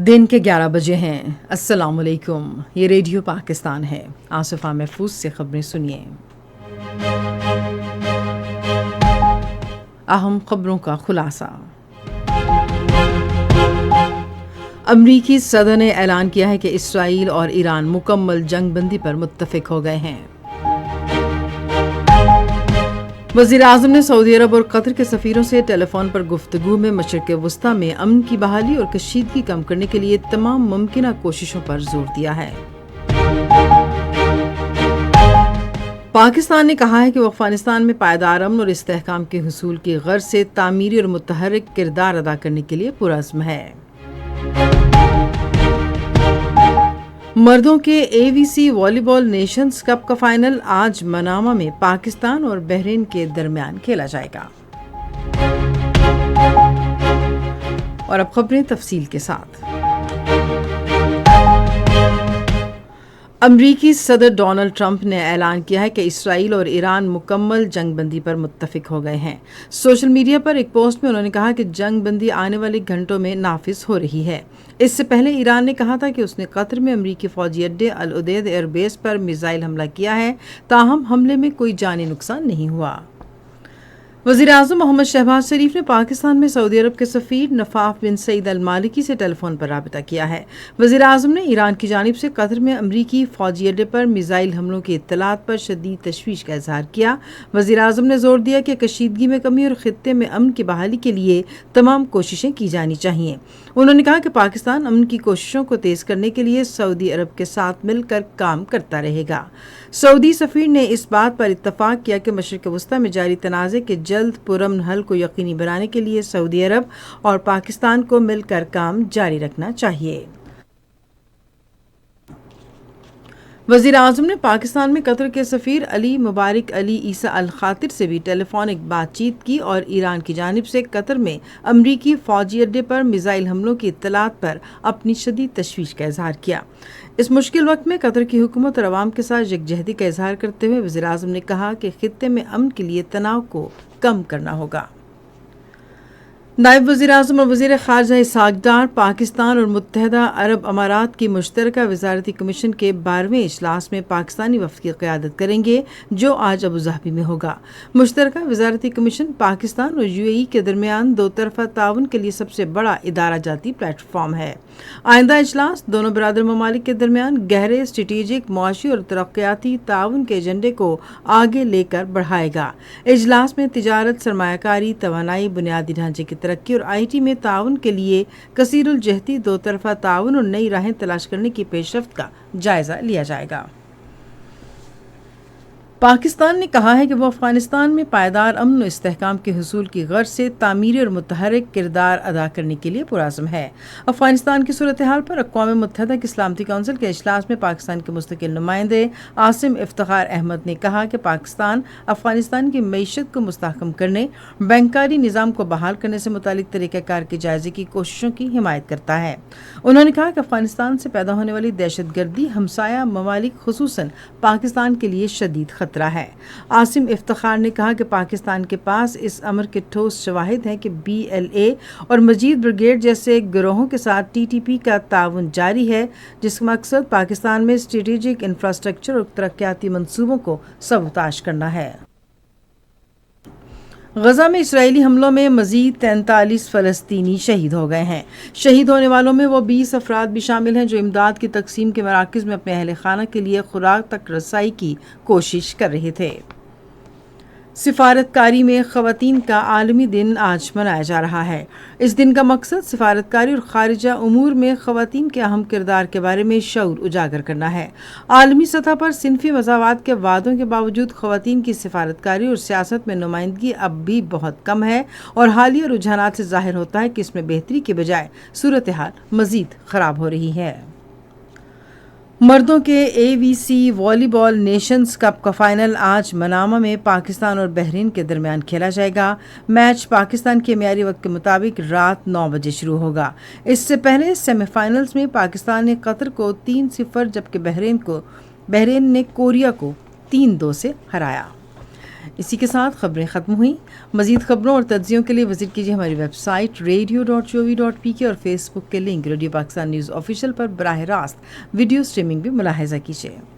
دن کے 11 بجے ہیں۔ السلام علیکم، یہ ریڈیو پاکستان ہے۔ آصفہ محفوظ سے خبریں سنیے۔ اہم خبروں کا خلاصہ۔ امریکی صدر نے اعلان کیا ہے کہ اسرائیل اور ایران مکمل جنگ بندی پر متفق ہو گئے ہیں۔ وزیر اعظم نے سعودی عرب اور قطر کے سفیروں سے ٹیلی فون پر گفتگو میں مشرق وسطیٰ میں امن کی بحالی اور کشیدگی کم کرنے کے لیے تمام ممکنہ کوششوں پر زور دیا ہے۔ پاکستان نے کہا ہے کہ وہ افغانستان میں پائیدار امن اور استحکام کے حصول کی غرض سے تعمیری اور متحرک کردار ادا کرنے کے لیے پرعزم ہے۔ مردوں کے اے وی سی والی بال نیشنز کپ کا فائنل آج منامہ میں پاکستان اور بحرین کے درمیان کھیلا جائے گا۔ اور اب خبریں تفصیل کے ساتھ۔ امریکی صدر ڈونلڈ ٹرمپ نے اعلان کیا ہے کہ اسرائیل اور ایران مکمل جنگ بندی پر متفق ہو گئے ہیں۔ سوشل میڈیا پر ایک پوسٹ میں انہوں نے کہا کہ جنگ بندی آنے والے گھنٹوں میں نافذ ہو رہی ہے۔ اس سے پہلے ایران نے کہا تھا کہ اس نے قطر میں امریکی فوجی اڈے العدید ایئر بیس پر میزائل حملہ کیا ہے، تاہم حملے میں کوئی جانی نقصان نہیں ہوا۔ وزیر اعظم محمد شہباز شریف نے پاکستان میں سعودی عرب کے سفیر نفاف بن سعید المالکی سے ٹیلی فون پر رابطہ کیا ہے۔ وزیر اعظم نے ایران کی جانب سے قطر میں امریکی فوجی اڈے پر میزائل حملوں کی اطلاعات پر شدید تشویش کا اظہار کیا۔ وزیر اعظم نے زور دیا کہ کشیدگی میں کمی اور خطے میں امن کی بحالی کے لیے تمام کوششیں کی جانی چاہیے۔ انہوں نے کہا کہ پاکستان امن کی کوششوں کو تیز کرنے کے لیے سعودی عرب کے ساتھ مل کر کام کرتا رہے گا۔ سعودی سفیر نے اس بات پر اتفاق کیا کہ مشرق وسطیٰ میں جاری تنازع کے جلد پرامن حل کو یقینی بنانے کے لیے سعودی عرب اور پاکستان کو مل کر کام جاری رکھنا چاہیے۔ وزیر اعظم نے پاکستان میں قطر کے سفیر علی مبارک علی عیسیٰ الخاطر سے بھی ٹیلی فونک بات چیت کی اور ایران کی جانب سے قطر میں امریکی فوجی اڈے پر میزائل حملوں کی اطلاعات پر اپنی شدید تشویش کا اظہار کیا۔ اس مشکل وقت میں قطر کی حکومت اور عوام کے ساتھ یکجہتی کا اظہار کرتے ہوئے وزیر اعظم نے کہا کہ خطے میں امن کے لیے تناؤ کو کم کرنا ہوگا۔ نائب وزیر اعظم اور وزیر خارجہ اسحاق ڈار پاکستان اور متحدہ عرب امارات کی مشترکہ وزارتی کمیشن کے 12ویں اجلاس میں پاکستانی وفد کی قیادت کریں گے، جو آج ابوظہبی میں ہوگا۔ مشترکہ وزارتی کمیشن پاکستان اور یو اے ای کے درمیان دو طرفہ تعاون کے لیے سب سے بڑا ادارہ جاتی پلیٹ فارم ہے۔ آئندہ اجلاس دونوں برادر ممالک کے درمیان گہرے اسٹریٹجک، معاشی اور ترقیاتی تعاون کے ایجنڈے کو آگے لے کر بڑھائے گا۔ اجلاس میں تجارت، سرمایہ کاری، توانائی، بنیادی ڈھانچے کی ترقی اور آئی ٹی میں تعاون کے لیے کثیر الجہتی دو طرفہ تعاون اور نئی راہیں تلاش کرنے کی پیش رفت کا جائزہ لیا جائے گا۔ پاکستان نے کہا ہے کہ وہ افغانستان میں پائیدار امن و استحکام کے حصول کی غرض سے تعمیری اور متحرک کردار ادا کرنے کے لیے پرعزم ہے۔ افغانستان کی صورتحال پر اقوام متحدہ کی سلامتی کونسل کے اجلاس میں پاکستان کے مستقل نمائندے عاصم افتخار احمد نے کہا کہ پاکستان افغانستان کی معیشت کو مستحکم کرنے، بینکاری نظام کو بحال کرنے سے متعلق طریقہ کار کے جائزے کی کوششوں کی حمایت کرتا ہے۔ انہوں نے کہا کہ افغانستان سے پیدا ہونے والی دہشت گردی ہمسایہ ممالک خصوصاً پاکستان کے لیے شدید خطرہ ہے۔ عاصم افتخار نے کہا کہ پاکستان کے پاس اس امر کے ٹھوس شواہد ہیں کہ بی ایل اے اور مجید بریگیڈ جیسے گروہوں کے ساتھ ٹی ٹی پی کا تعاون جاری ہے، جس کا مقصد پاکستان میں اسٹریٹجک انفراسٹرکچر اور ترقیاتی منصوبوں کو سبوتاژ کرنا ہے۔ غزہ میں اسرائیلی حملوں میں مزید 43 فلسطینی شہید ہو گئے ہیں۔ شہید ہونے والوں میں وہ 20 افراد بھی شامل ہیں جو امداد کی تقسیم کے مراکز میں اپنے اہل خانہ کے لیے خوراک تک رسائی کی کوشش کر رہے تھے۔ سفارتکاری میں خواتین کا عالمی دن آج منایا جا رہا ہے۔ اس دن کا مقصد سفارتکاری اور خارجہ امور میں خواتین کے اہم کردار کے بارے میں شعور اجاگر کرنا ہے۔ عالمی سطح پر صنفی مساوات کے وعدوں کے باوجود خواتین کی سفارتکاری اور سیاست میں نمائندگی اب بھی بہت کم ہے، اور حالیہ رجحانات سے ظاہر ہوتا ہے کہ اس میں بہتری کے بجائے صورتحال مزید خراب ہو رہی ہے۔ مردوں کے اے وی سی والی بال نیشنز کپ کا فائنل آج منامہ میں پاکستان اور بحرین کے درمیان کھیلا جائے گا۔ میچ پاکستان کے معیاری وقت کے مطابق رات 9 بجے شروع ہوگا۔ اس سے پہلے سیمی فائنلز میں پاکستان نے قطر کو 3-0 جبکہ بحرین نے کوریا کو 3-2 سے ہرایا۔ اسی کے ساتھ خبریں ختم ہوئیں. مزید خبروں اور تجزیوں کے لیے وزٹ کیجیے ہماری ویب سائٹ radio.gov.pk اور فیس بک کے link radio Pakistan news official پر براہ راست ویڈیو سٹریمنگ بھی ملاحظہ کیجیے.